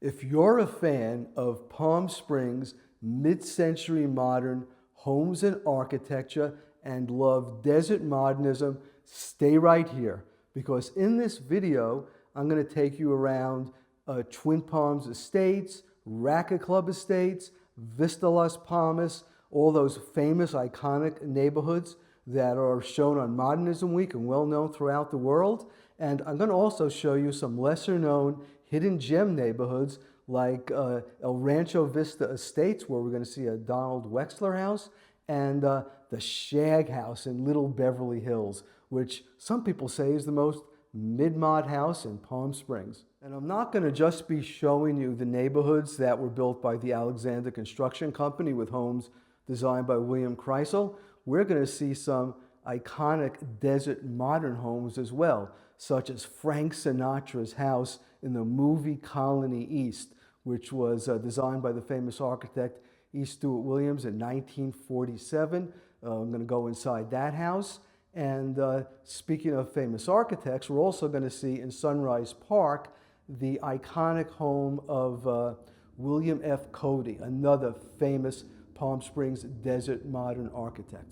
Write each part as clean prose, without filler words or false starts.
If you're a fan of Palm Springs mid-century modern homes and architecture and love desert modernism, stay right here, because in this video I'm going to take you around Twin Palms Estates, Racquet Club Estates, Vista Las Palmas, all those famous iconic neighborhoods that are shown on Modernism Week and well known throughout the world. And I'm going to also show you some lesser known hidden gem neighborhoods like El Rancho Vista Estates, where we're going to see a Donald Wexler house, and the Shag House in Little Beverly Hills, which some people say is the most mid-mod house in Palm Springs. And I'm not going to just be showing you the neighborhoods that were built by the Alexander Construction Company with homes designed by William Krisel. We're going to see some iconic desert modern homes as well, such as Frank Sinatra's house in the movie Colony East, which was designed by the famous architect E. Stewart Williams in 1947. I'm going to go inside that house. And speaking of famous architects, we're also going to see in Sunrise Park the iconic home of William F. Cody, another famous Palm Springs desert modern architect.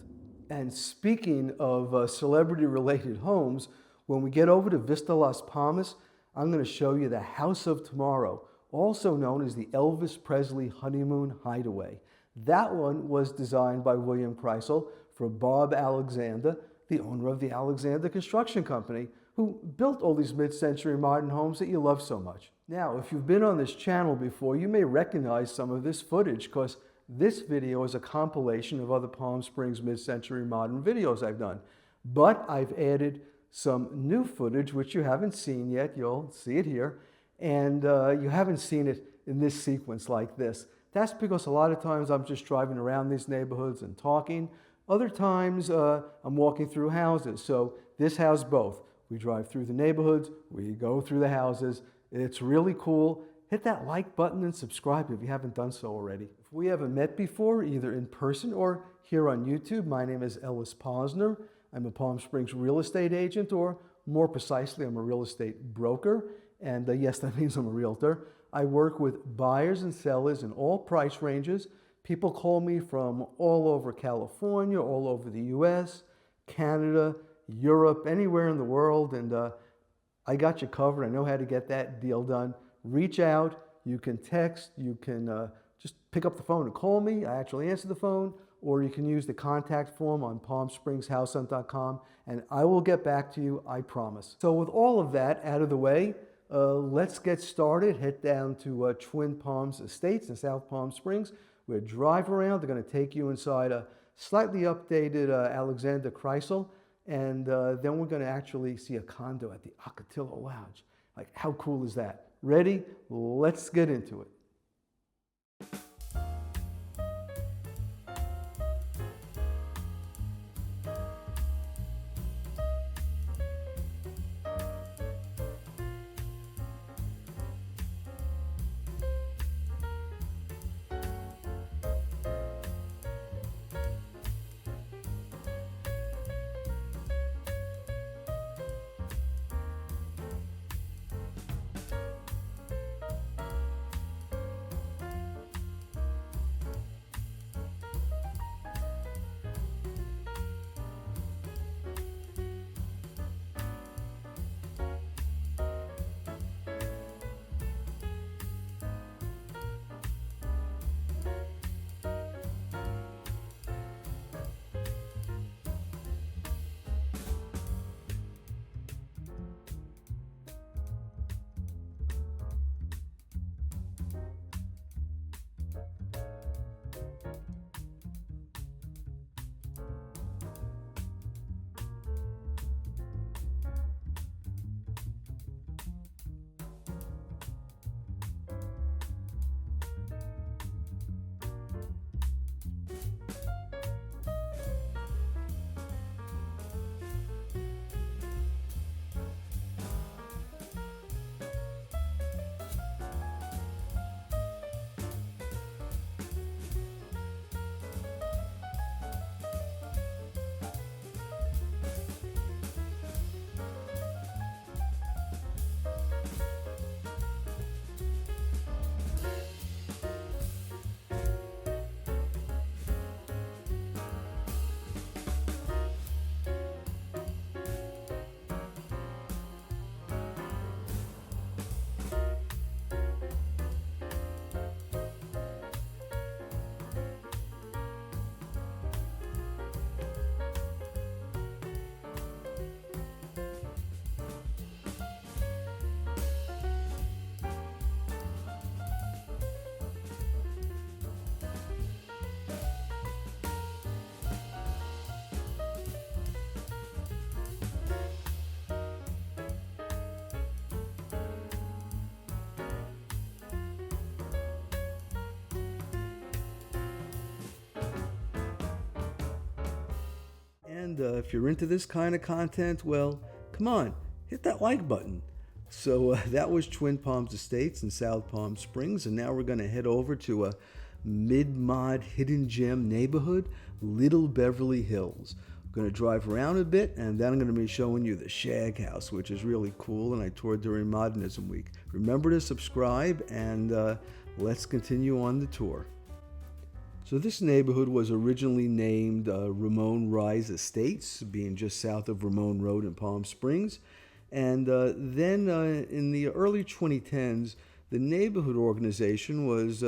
And speaking of celebrity-related homes, when we get over to Vista Las Palmas, I'm going to show you the House of Tomorrow, also known as the Elvis Presley Honeymoon Hideaway. That one was designed by William Krisel for Bob Alexander, the owner of the Alexander Construction Company, who built all these mid-century modern homes that you love so much. Now, if you've been on this channel before, you may recognize some of this footage, because this video is a compilation of other Palm Springs mid-century modern videos I've done. But I've added some new footage which you haven't seen yet. You'll see it here. And you haven't seen it in this sequence like this. That's because a lot of times I'm just driving around these neighborhoods and talking. Other times I'm walking through houses. So this has both. We drive through the neighborhoods, we go through the houses. It's really cool. Hit that like button and subscribe if you haven't done so already. If we haven't met before, either in person or here on YouTube, my name is Ellis Posner. I'm a Palm Springs real estate agent, or more precisely, I'm a real estate broker. And yes, that means I'm a realtor. I work with buyers and sellers in all price ranges. People call me from all over California, all over the US, Canada, Europe, anywhere in the world. And I got you covered. I know how to get that deal done. Reach out. You can text. You can just pick up the phone and call me. I actually answer the phone. Or you can use the contact form on palmspringsHouseHunt.com, and I will get back to you, I promise. So with all of that out of the way, let's get started. Head down to Twin Palms Estates in South Palm Springs. We'll drive around. They're going to take you inside a slightly updated Alexander Krisel, and then we're going to actually see a condo at the Ocotillo Lodge. Like, how cool is that? Ready? Let's get into it. if you're into this kind of content, well, come on, hit that like button. So that was Twin Palms Estates in South Palm Springs, and now we're going to head over to a mid-mod hidden gem neighborhood, Little Beverly Hills. I'm going to drive around a bit, and then I'm going to be showing you the Shag House, which is really cool, and I toured during Modernism Week. Remember to subscribe, and let's continue on the tour. So this neighborhood was originally named Ramon Rise Estates, being just south of Ramon Road in Palm Springs. And then in the early 2010s, the neighborhood organization was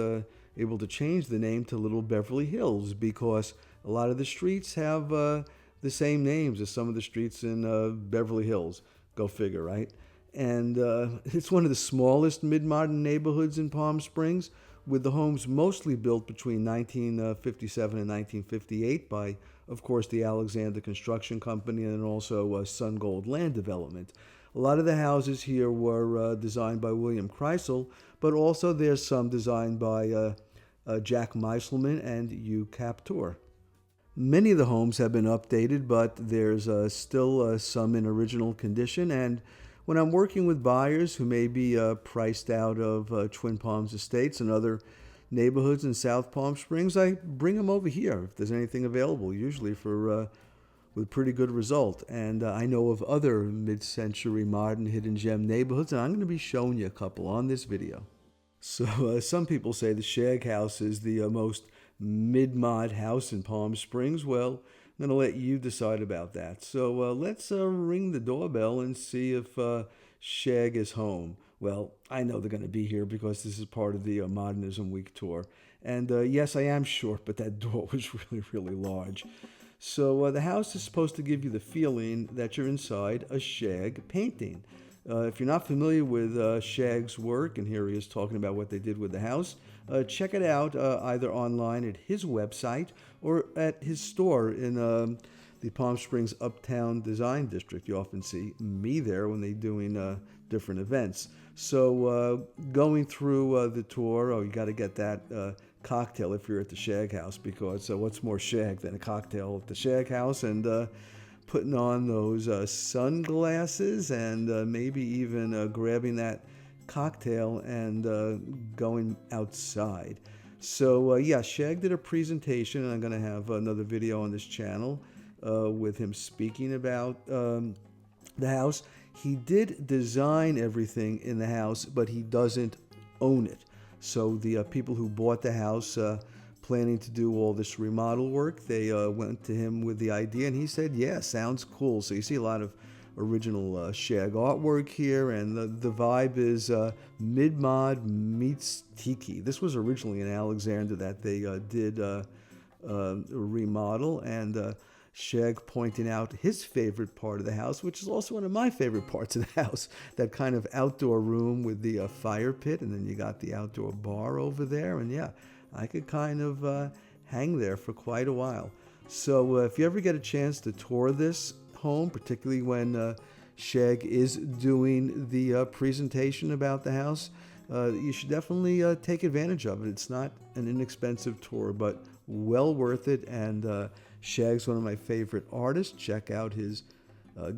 able to change the name to Little Beverly Hills because a lot of the streets have the same names as some of the streets in Beverly Hills. Go figure, right? And it's one of the smallest mid-modern neighborhoods in Palm Springs, with the homes mostly built between 1957 and 1958 by, of course, the Alexander Construction Company and also Sun Gold Land Development. A lot of the houses here were designed by William Krisel, but also there's some designed by Jack Meiselman and Hugh Captor. Many of the homes have been updated, but there's still some in original condition. And when I'm working with buyers who may be priced out of Twin Palms Estates and other neighborhoods in South Palm Springs, I bring them over here if there's anything available, usually for with pretty good result. And I know of other mid-century modern hidden gem neighborhoods, and I'm going to be showing you a couple on this video. So some people say the Shag House is the most mid-mod house in Palm Springs. Well, I'm going to let you decide about that. So let's ring the doorbell and see if Shag is home. Well, I know they're going to be here because this is part of the Modernism Week tour. And yes, I am short, but that door was really, really large. So the house is supposed to give you the feeling that you're inside a Shag painting. If you're not familiar with Shag's work, and here he is talking about what they did with the house, check it out either online at his website or at his store in the Palm Springs Uptown Design District. You often see me there when they're doing different events. So going through the tour, you got to get that cocktail if you're at the Shag House, because what's more shag than a cocktail at the Shag House? And putting on those sunglasses and maybe even grabbing that cocktail and going outside. So yeah, Shag did a presentation, and I'm going to have another video on this channel with him speaking about the house. He did design everything in the house, but he doesn't own it. So the people who bought the house planning to do all this remodel work, they went to him with the idea, and he said, yeah, sounds cool. So you see a lot of original Shag artwork here, and the vibe is mid-mod meets tiki. This was originally in Alexander that they did remodel, and Shag pointing out his favorite part of the house, which is also one of my favorite parts of the house, that kind of outdoor room with the fire pit, and then you got the outdoor bar over there, and yeah, I could kind of hang there for quite a while. So if you ever get a chance to tour this home, particularly when Shag is doing the presentation about the house, you should definitely take advantage of it. It's not an inexpensive tour, but well worth it. And Shag's one of my favorite artists. Check out his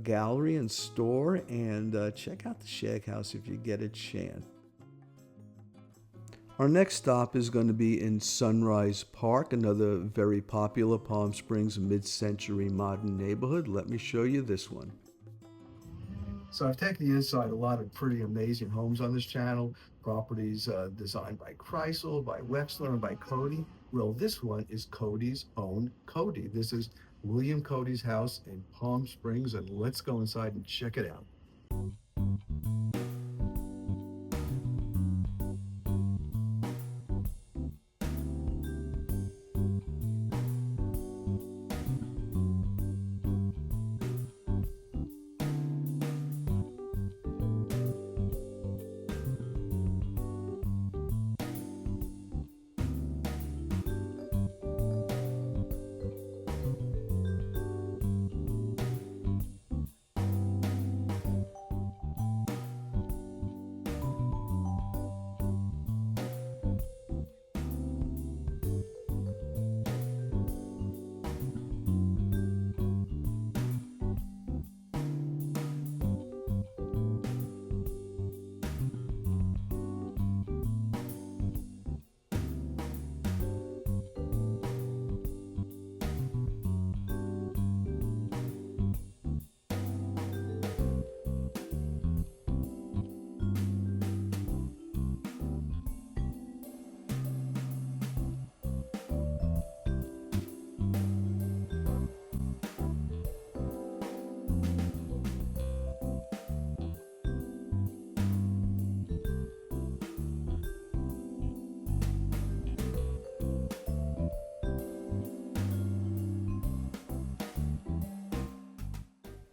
gallery and store, and check out the Shag House if you get a chance. Our next stop is going to be in Sunrise Park, another very popular Palm Springs mid-century modern neighborhood. Let me show you this one. So I've taken you inside a lot of pretty amazing homes on this channel. Properties designed by Krisel, by Wexler, and by Cody. Well, this one is Cody's own Cody. This is William Cody's house in Palm Springs, and let's go inside and check it out.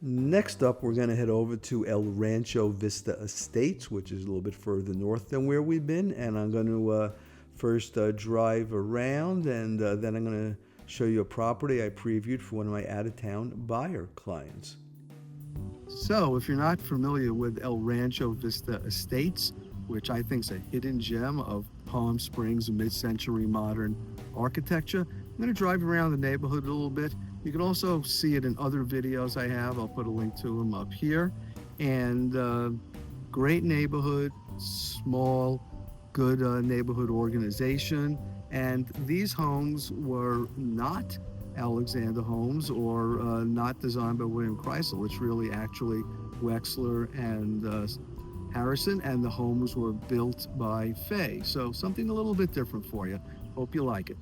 Next up, we're going to head over to El Rancho Vista Estates, which is a little bit further north than where we've been. And I'm going to first drive around, and then I'm going to show you a property I previewed for one of my out-of-town buyer clients. So, if you're not familiar with El Rancho Vista Estates, which I think is a hidden gem of Palm Springs mid-century modern architecture, I'm going to drive around the neighborhood a little bit. You can also see it in other videos I have. I'll put a link to them up here. And great neighborhood, small, good neighborhood organization. And these homes were not Alexander homes or not designed by William Krisel. It's really actually Wexler and Harrison, and the homes were built by Fay. So something a little bit different for you. Hope you like it.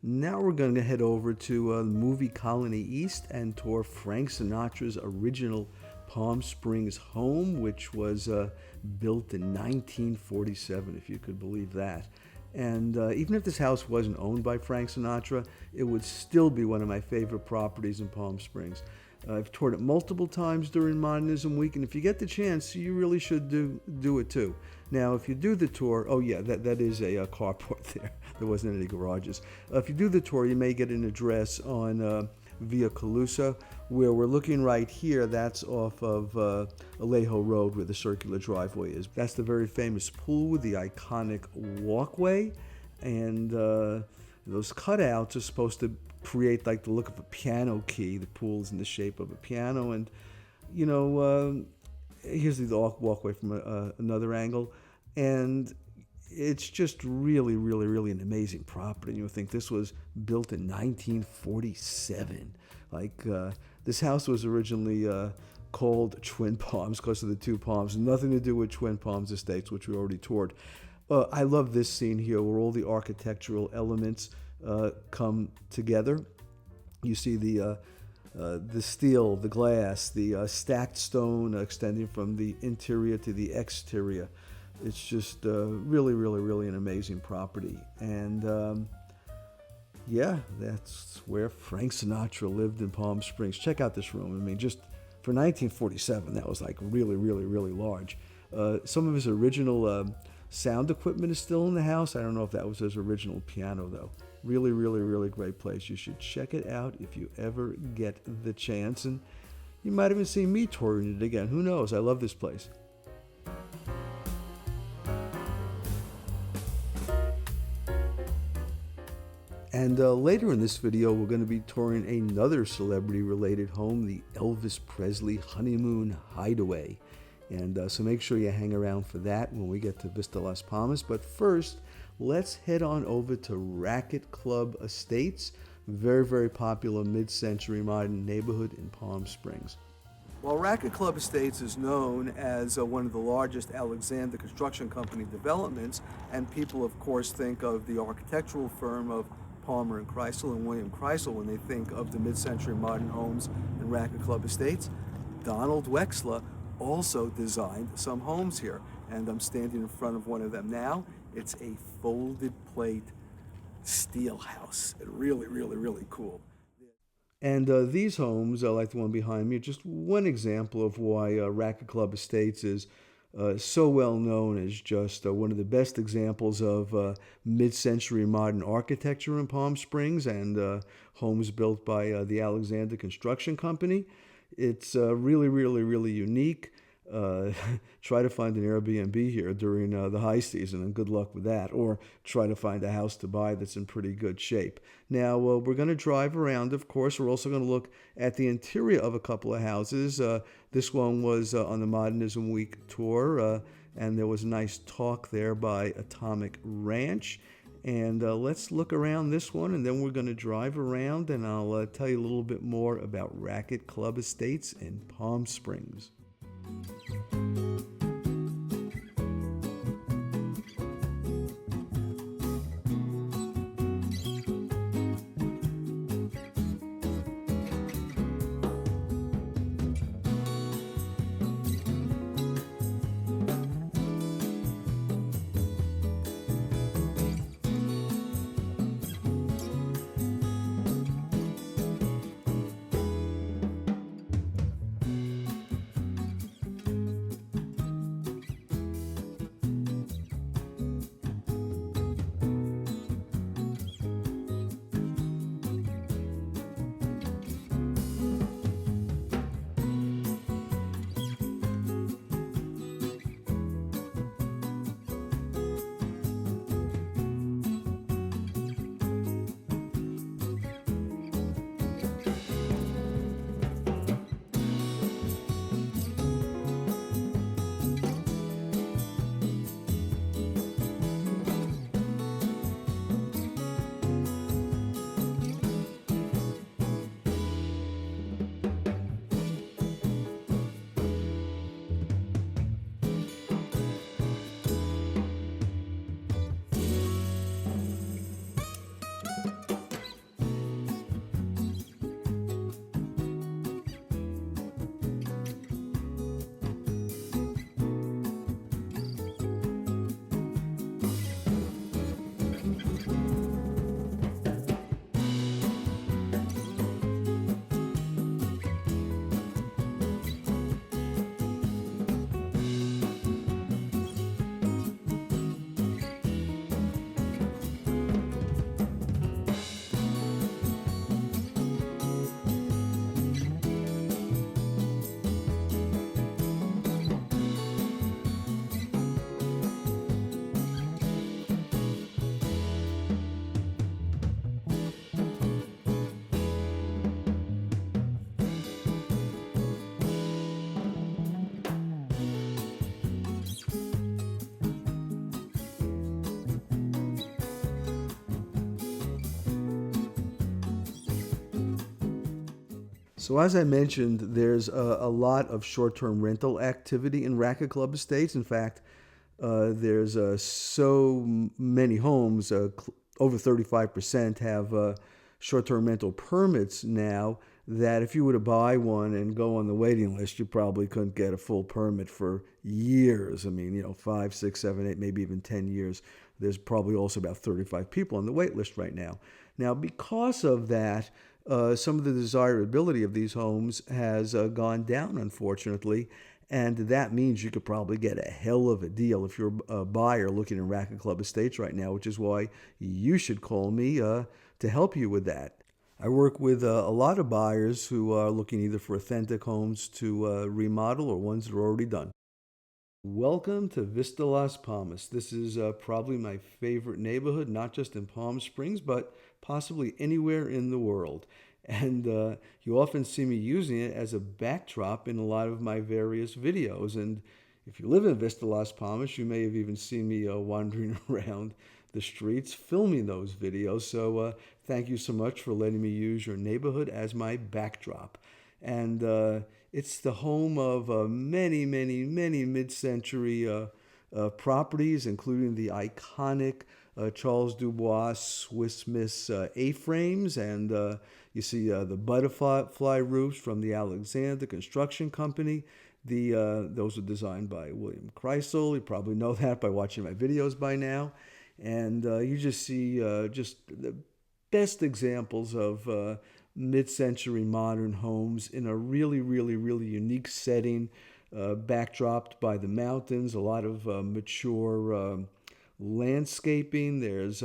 Now we're going to head over to Movie Colony East and tour Frank Sinatra's original Palm Springs home, which was built in 1947, if you could believe that. And even if this house wasn't owned by Frank Sinatra, it would still be one of my favorite properties in Palm Springs. I've toured it multiple times during Modernism Week, and if you get the chance, you really should do it too. Now, if you do the tour, oh yeah, that is a carport there. There wasn't any garages. If you do the tour, you may get an address on Via Calusa, where we're looking right here. That's off of Alejo Road, where the circular driveway is. That's the very famous pool with the iconic walkway, and those cutouts are supposed to create like the look of a piano key. The pool's in the shape of a piano, and you know, here's the walkway from another angle, and it's just really an amazing property. You think this was built in 1947. Like this house was originally called Twin Palms because of the two palms. Nothing to do with Twin Palms Estates, which we already toured. I love this scene here where all the architectural elements come together. You see the steel, the glass, the stacked stone extending from the interior to the exterior. It's just really, really, really an amazing property. And yeah, that's where Frank Sinatra lived in Palm Springs. Check out this room. I mean, just for 1947, that was like really, really, really large. Some of his original sound equipment is still in the house. I don't know if that was his original piano, though. Really, really, really great place. You should check it out if you ever get the chance. And you might even see me touring it again. Who knows? I love this place. And later in this video, we're going to be touring another celebrity-related home, the Elvis Presley Honeymoon Hideaway. And so make sure you hang around for that when we get to Vista Las Palmas. But first, let's head on over to Racquet Club Estates, very, very popular mid-century modern neighborhood in Palm Springs. Well, Racquet Club Estates is known as one of the largest Alexander Construction Company developments, and people, of course, think of the architectural firm of Palmer and Krisel and William Krisel when they think of the mid-century modern homes in Racquet Club Estates. Donald Wexler also designed some homes here, and I'm standing in front of one of them now. It's a folded plate steel house. Really, really, really cool. And these homes, like the one behind me, are just one example of why Racquet Club Estates is so well known as just one of the best examples of mid-century modern architecture in Palm Springs, and homes built by the Alexander Construction Company. It's really, really, really unique. Try to find an Airbnb here during the high season, and good luck with that. Or try to find a house to buy that's in pretty good shape. Now, we're going to drive around, of course. We're also going to look at the interior of a couple of houses. This one was on the Modernism Week tour, and there was a nice talk there by Atomic Ranch. And let's look around this one, and then we're going to drive around, and I'll tell you a little bit more about Racquet Club Estates in Palm Springs. So as I mentioned, there's a lot of short-term rental activity in Racquet Club Estates. In fact, there's so many homes, over 35% have short-term rental permits now, that if you were to buy one and go on the waiting list, you probably couldn't get a full permit for years. I mean, 5, 6, 7, 8, maybe even 10 years. There's probably also about 35 people on the wait list right now. Now, because of that, some of the desirability of these homes has gone down, unfortunately. And that means you could probably get a hell of a deal if you're a buyer looking at Racquet Club Estates right now, which is why you should call me to help you with that. I work with a lot of buyers who are looking either for authentic homes to remodel or ones that are already done. Welcome to Vista Las Palmas. This is probably my favorite neighborhood, not just in Palm Springs, but possibly anywhere in the world. And you often see me using it as a backdrop in a lot of my various videos. And if you live in Vista Las Palmas, you may have even seen me wandering around the streets filming those videos. So thank you so much for letting me use your neighborhood as my backdrop. And it's the home of many, many, many mid-century properties, including the iconic Charles Dubois Swiss Miss A-frames, and you see the butterfly roofs from the Alexander Construction Company. Those were designed by William Krisel. You probably know that by watching my videos by now. And you just see just the best examples of mid-century modern homes in a really, really, really unique setting, backdropped by the mountains, a lot of mature landscaping. There's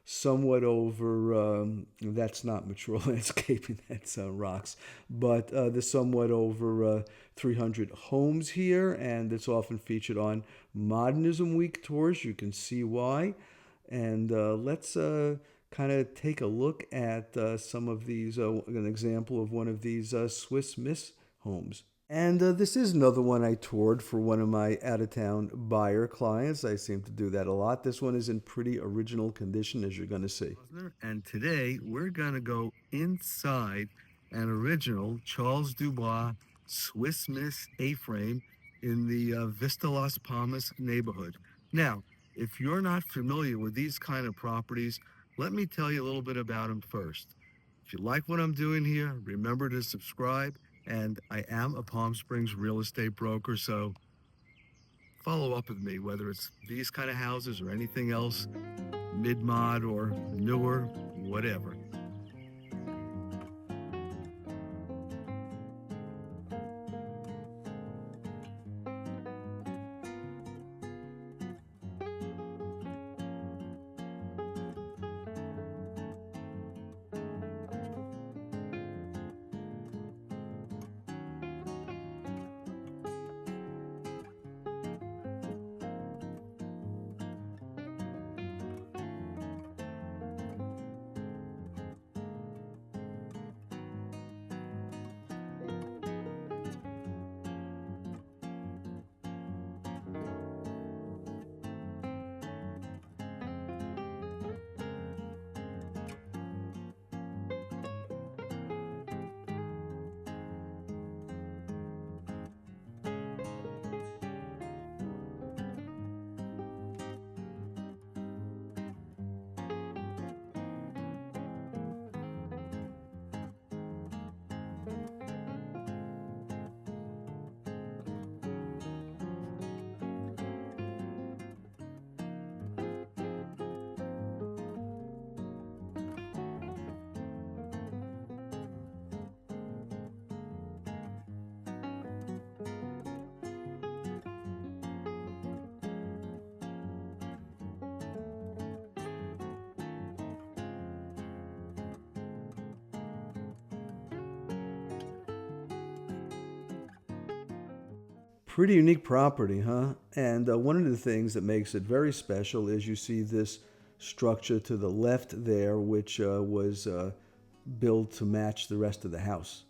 somewhat over, that's not mature landscaping, that's rocks, but there's somewhat over 300 homes here, and it's often featured on Modernism Week tours. You can see why. And let's kind of take a look at some of these, an example of one of these Swiss Miss homes. And this is another one I toured for one of my out-of-town buyer clients. I seem to do that a lot. This one is in pretty original condition, as you're going to see. And today, we're going to go inside an original Charles Dubois Swiss Miss A-frame in the Vista Las Palmas neighborhood. Now, if you're not familiar with these kind of properties, let me tell you a little bit about them first. If you like what I'm doing here, remember to subscribe. And I am a Palm Springs real estate broker, so follow up with me, whether it's these kind of houses or anything else, mid-mod or newer, whatever. Pretty unique property, huh? And one of the things that makes it very special is you see this structure to the left there, which was built to match the rest of the house.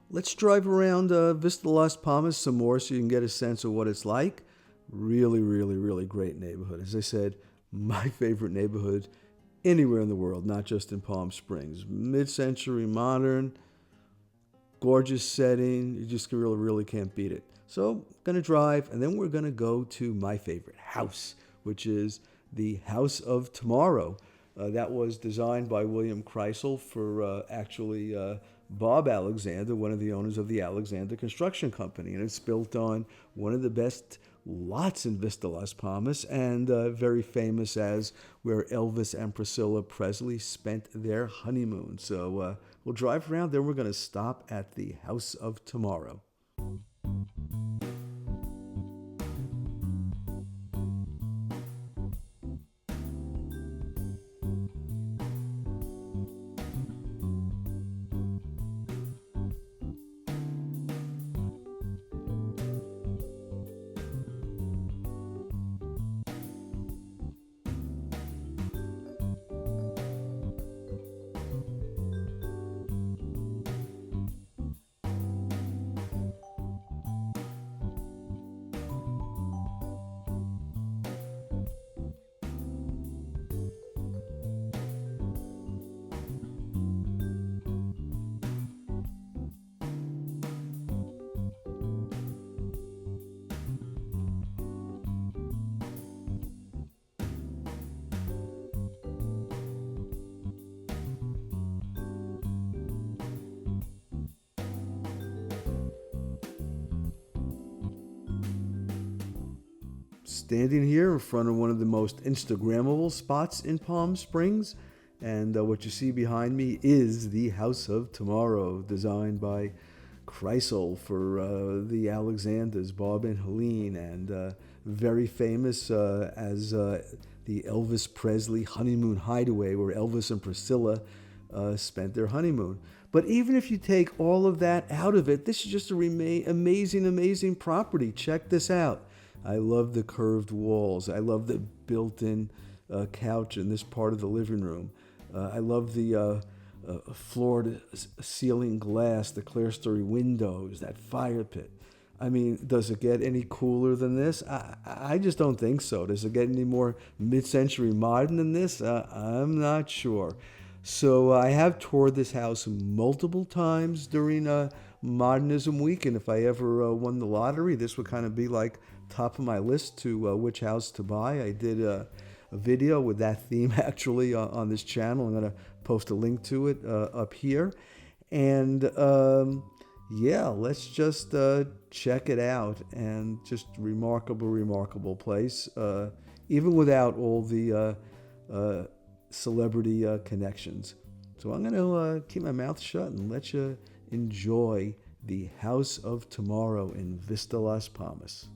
Let's drive around Vista Las Palmas some more so you can get a sense of what it's like. Really, really, really great neighborhood. As I said, my favorite neighborhood anywhere in the world, not just in Palm Springs. Mid-century, modern, gorgeous setting. You just really, really can't beat it. So I'm going to drive, and then we're going to go to my favorite house, which is the House of Tomorrow. That was designed by William Krisel for actually Bob Alexander, one of the owners of the Alexander Construction Company. And it's built on one of the best lots in Vista Las Palmas, and very famous as where Elvis and Priscilla Presley spent their honeymoon. So we'll drive around, then we're going to stop at the House of Tomorrow. Standing here in front of one of the most Instagrammable spots in Palm Springs, and what you see behind me is the House of Tomorrow, designed by Krisel for the Alexanders, Bob and Helene, and very famous as the Elvis Presley Honeymoon Hideaway, where Elvis and Priscilla spent their honeymoon. But even if you take all of that out of it, this is just a amazing, amazing property. Check this out. I love the curved walls. I love the built-in couch in this part of the living room. I love the floor-to-ceiling glass, the clerestory windows, that fire pit. I mean, does it get any cooler than this? I just don't think so. Does it get any more mid-century modern than this? I'm not sure. So I have toured this house multiple times during Modernism Week, and if I ever won the lottery, this would kind of be like top of my list to which house to buy. I did a video with that theme actually on this channel. I'm going to post a link to it up here. And yeah, let's just check it out. And just remarkable, remarkable place, even without all the celebrity connections. So I'm going to keep my mouth shut and let you enjoy the House of Tomorrow in Vista Las Palmas.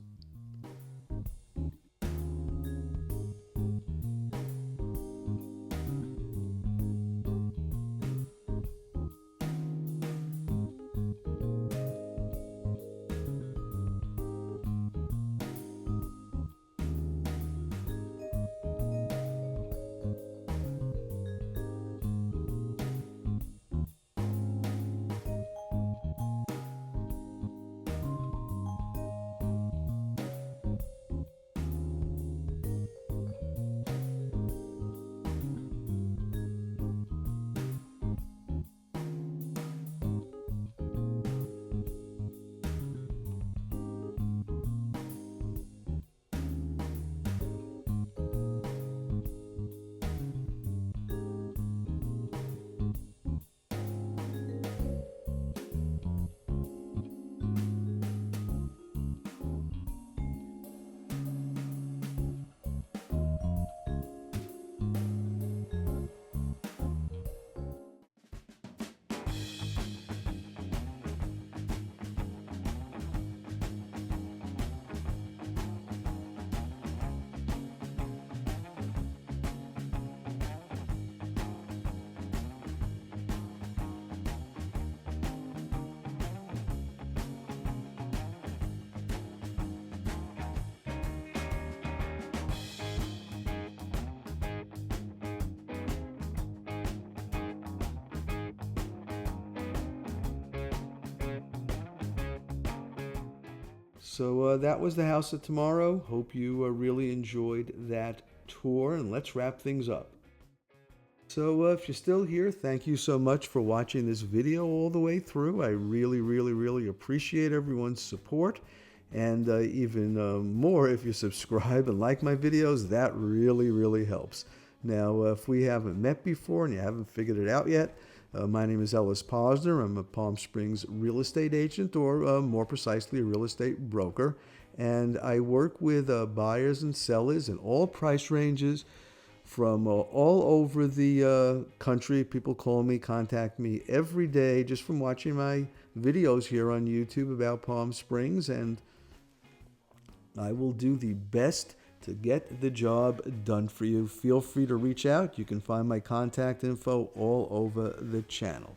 So that was the House of Tomorrow. Hope you really enjoyed that tour, and let's wrap things up. So if you're still here, thank you so much for watching this video all the way through. I really, really, really appreciate everyone's support, and even more if you subscribe and like my videos. That really, really helps. Now, if we haven't met before and you haven't figured it out yet, my name is Ellis Posner. I'm a Palm Springs real estate agent, or more precisely, a real estate broker. And I work with buyers and sellers in all price ranges from all over the country. People call me, contact me every day just from watching my videos here on YouTube about Palm Springs. And I will do the best to get the job done for you. Feel free to reach out. You can find my contact info all over the channel.